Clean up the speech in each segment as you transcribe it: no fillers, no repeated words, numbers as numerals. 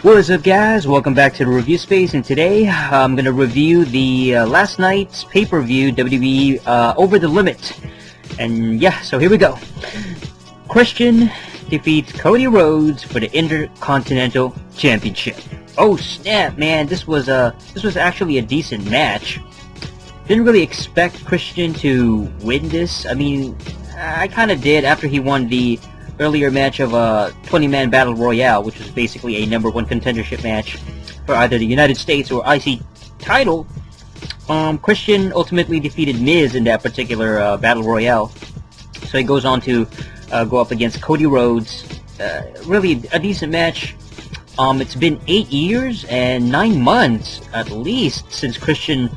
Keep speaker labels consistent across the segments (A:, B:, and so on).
A: What is up, guys? Welcome back to the review space, and today I'm going to review the last night's pay-per-view WWE Over the Limit. And yeah, so here we go. Christian defeats Cody Rhodes for the Intercontinental Championship. Oh snap, man! This was actually a decent match. Didn't really expect Christian to win this. I mean, I kind of did after he won the earlier match of a 20-man Battle Royale, which was basically a #1 contendership match for either the United States or IC title. Christian ultimately defeated Miz in that particular Battle Royale. So he goes on to go up against Cody Rhodes. Really a decent match. It's been 8 years and 9 months at least since Christian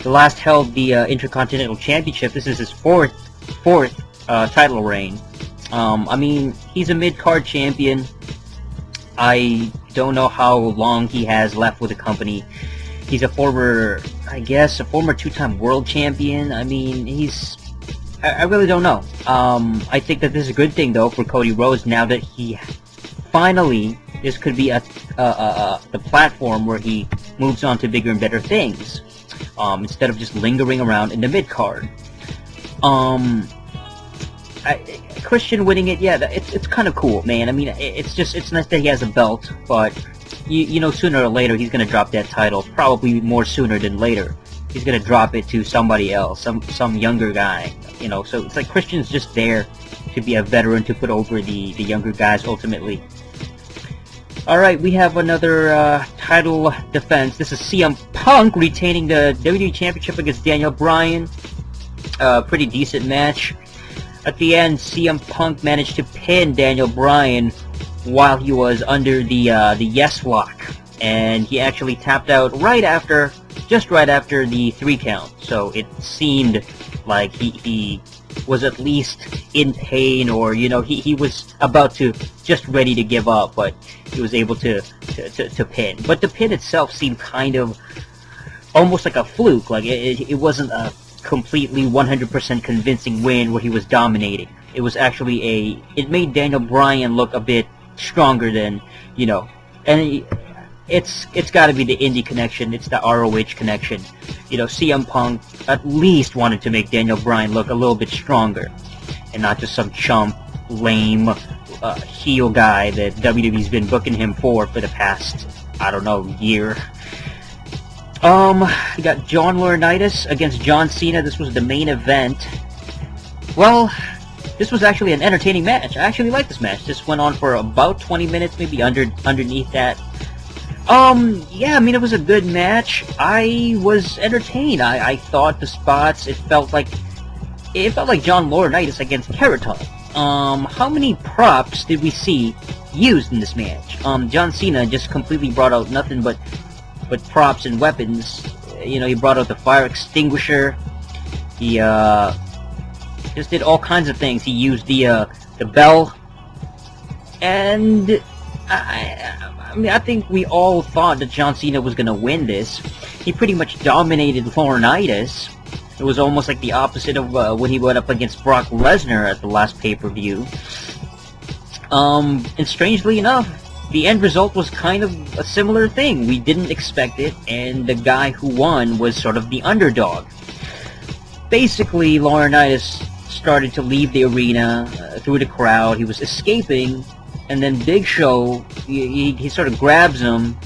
A: last held the Intercontinental Championship. This is his fourth title reign. I mean, he's a mid-card champion. I don't know how long he has left with the company. He's a former, I guess, a former 2-time world champion. I mean, I really don't know. I think that this is a good thing, though, for Cody Rhodes, now that he finally, this could be the platform where he moves on to bigger and better things, instead of just lingering around in the mid-card. Christian winning it, yeah, it's kind of cool, man. I mean, it's nice that he has a belt, but you know, sooner or later he's gonna drop that title. Probably more sooner than later. He's gonna drop it to somebody else, some younger guy. You know, so it's like Christian's just there to be a veteran to put over the younger guys ultimately. All right, we have another title defense. This is CM Punk retaining the WWE Championship against Daniel Bryan. Pretty decent match. At the end, CM Punk managed to pin Daniel Bryan while he was under the yes lock, and he actually tapped out just right after the 3 count. So it seemed like he was at least in pain, or you know, he was about to just ready to give up, but he was able to pin. But the pin itself seemed kind of almost like a fluke. Like it wasn't a completely 100% convincing win where he was dominating. It was actually it made Daniel Bryan look a bit stronger than, you know, and it's got to be the indie connection, it's the ROH connection. You know, CM Punk at least wanted to make Daniel Bryan look a little bit stronger, and not just some chump, lame, heel guy that WWE's been booking him for the past, I don't know, year. We got John Laurinaitis against John Cena. This was the main event. Well, this was actually an entertaining match. I actually liked this match. This went on for about 20 minutes, maybe underneath that. Yeah, I mean, it was a good match. I was entertained. I thought the spots, it felt like John Laurinaitis against Keraton. How many props did we see used in this match? John Cena just completely brought out nothing but props and weapons. You know, he brought out the fire extinguisher. He just did all kinds of things. He used the bell, and I mean, I think we all thought that John Cena was gonna win this. He pretty much dominated Laurinaitis. It was almost like the opposite of when he went up against Brock Lesnar at the last pay-per-view. And strangely enough, the end result was kind of a similar thing. We didn't expect it, and the guy who won was sort of the underdog. Basically, Laurinaitis started to leave the arena through the crowd. He was escaping, and then Big Show, he sort of grabs him,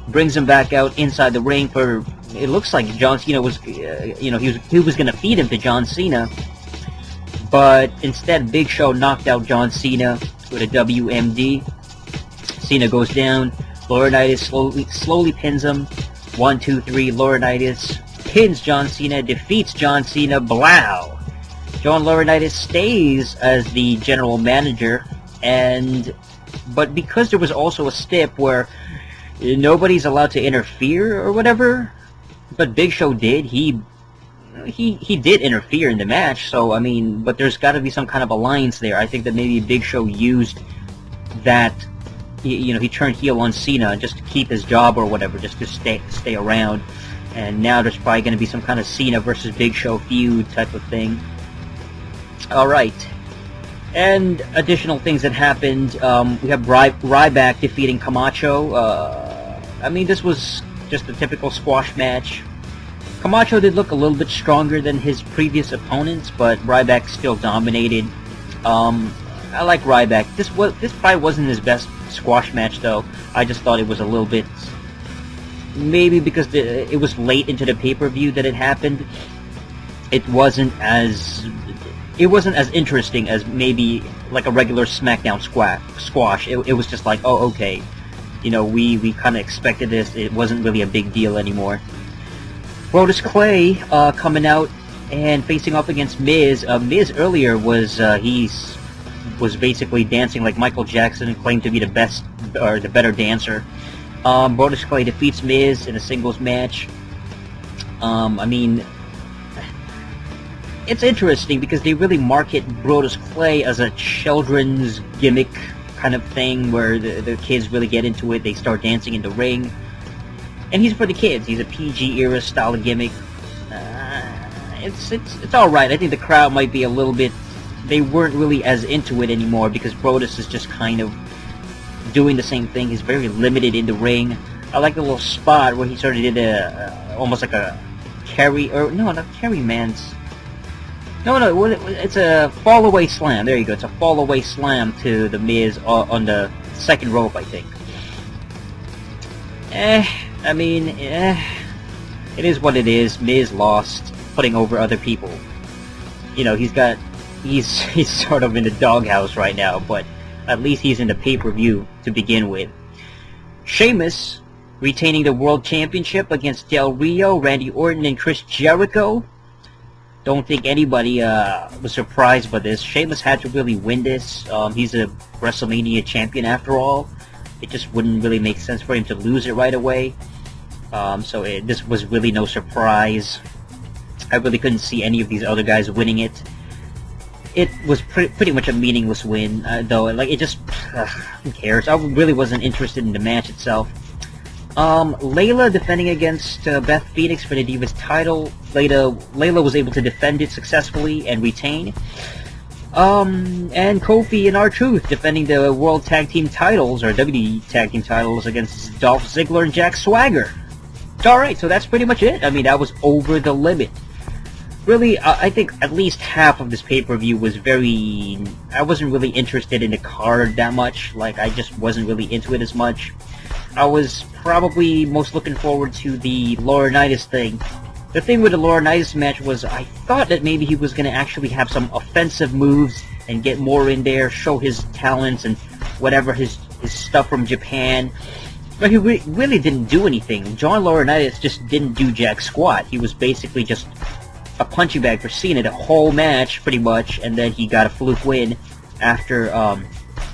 A: brings him back out inside the ring for, it looks like John Cena was, you know, he was going to feed him to John Cena. But instead, Big Show knocked out John Cena with a WMD. Cena goes down. Laurinaitis slowly pins him. 1, 2, 3. Laurinaitis pins John Cena, defeats John Cena. Blow. John Laurinaitis stays as the general manager, but because there was also a stip where nobody's allowed to interfere or whatever, but Big Show did. He did interfere in the match. So I mean, but there's got to be some kind of alliance there. I think that maybe Big Show used that. You know, he turned heel on Cena just to keep his job or whatever, just to stay around. And now there's probably going to be some kind of Cena versus Big Show feud type of thing. Alright. And additional things that happened, we have Ryback defeating Camacho. I mean, this was just a typical squash match. Camacho did look a little bit stronger than his previous opponents, but Ryback still dominated. I like Ryback. This probably wasn't his best squash match, though. I just thought it was a little bit... Maybe because it was late into the pay-per-view that it happened. It wasn't as interesting as maybe like a regular SmackDown squash. It was just like, oh, okay. You know, we kind of expected this. It wasn't really a big deal anymore. Brodus Clay coming out and facing off against Miz. Miz earlier was basically dancing like Michael Jackson and claimed to be the best or the better dancer. Brodus Clay defeats Miz in a singles match. I mean, it's interesting because they really market Brodus Clay as a children's gimmick kind of thing where the kids really get into it. They start dancing in the ring. And he's for the kids. He's a PG era style of gimmick. It's alright. I think the crowd might be a little bit... They weren't really as into it anymore because Brodus is just kind of doing the same thing. He's very limited in the ring. I like the little spot where he sort of did almost like a carry... Or, no, not carry man's... No, it's a fall away slam. There you go. It's a fall away slam to the Miz on the second rope, I think. I mean, it is what it is. Miz lost, putting over other people. You know, he's sort of in the doghouse right now, but at least he's in the pay-per-view to begin with. Sheamus retaining the World Championship against Del Rio, Randy Orton, and Chris Jericho. Don't think anybody was surprised by this. Sheamus had to really win this. He's a WrestleMania champion after all. It just wouldn't really make sense for him to lose it right away. So this was really no surprise. I really couldn't see any of these other guys winning it. It was pretty much a meaningless win, though. Like, it just... who cares? I really wasn't interested in the match itself. Layla defending against Beth Phoenix for the Divas title. Layla was able to defend it successfully and retain. And Kofi and R-Truth defending the World Tag Team titles, or WWE Tag Team titles, against Dolph Ziggler and Jack Swagger. Alright, so that's pretty much it. I mean, that was over the limit. Really, I think at least half of this pay-per-view was very... I wasn't really interested in the card that much. Like, I just wasn't really into it as much. I was probably most looking forward to the Laurinaitis thing. The thing with the Laurinaitis match was I thought that maybe he was going to actually have some offensive moves and get more in there, show his talents and whatever his stuff from Japan. But he really didn't do anything. John Laurinaitis just didn't do jack squat. He was basically just a punching bag for Cena the whole match, pretty much, and then he got a fluke win after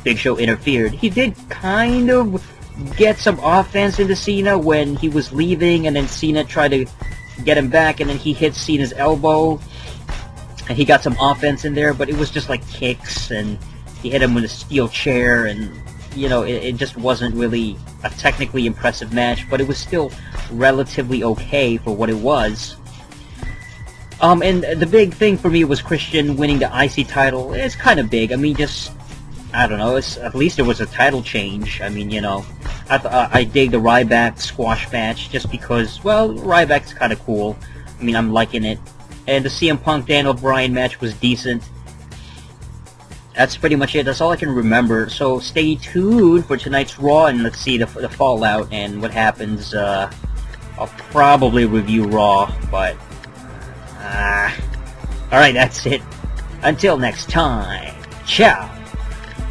A: Big Show interfered. He did kind of get some offense into Cena when he was leaving, and then Cena tried to get him back, and then he hit Cena's elbow, and he got some offense in there, but it was just like kicks, and he hit him with a steel chair, and, you know, it just wasn't really a technically impressive match, but it was still relatively okay for what it was. And the big thing for me was Christian winning the IC title. It's kind of big. I mean, just... I don't know, at least there was a title change. I mean, you know, I dig the Ryback squash match just because, well, Ryback's kind of cool. I mean, I'm liking it. And the CM Punk Daniel Bryan match was decent. That's pretty much it. That's all I can remember. So stay tuned for tonight's Raw, and let's see the fallout and what happens. I'll probably review Raw, but... Alright, that's it. Until next time, ciao!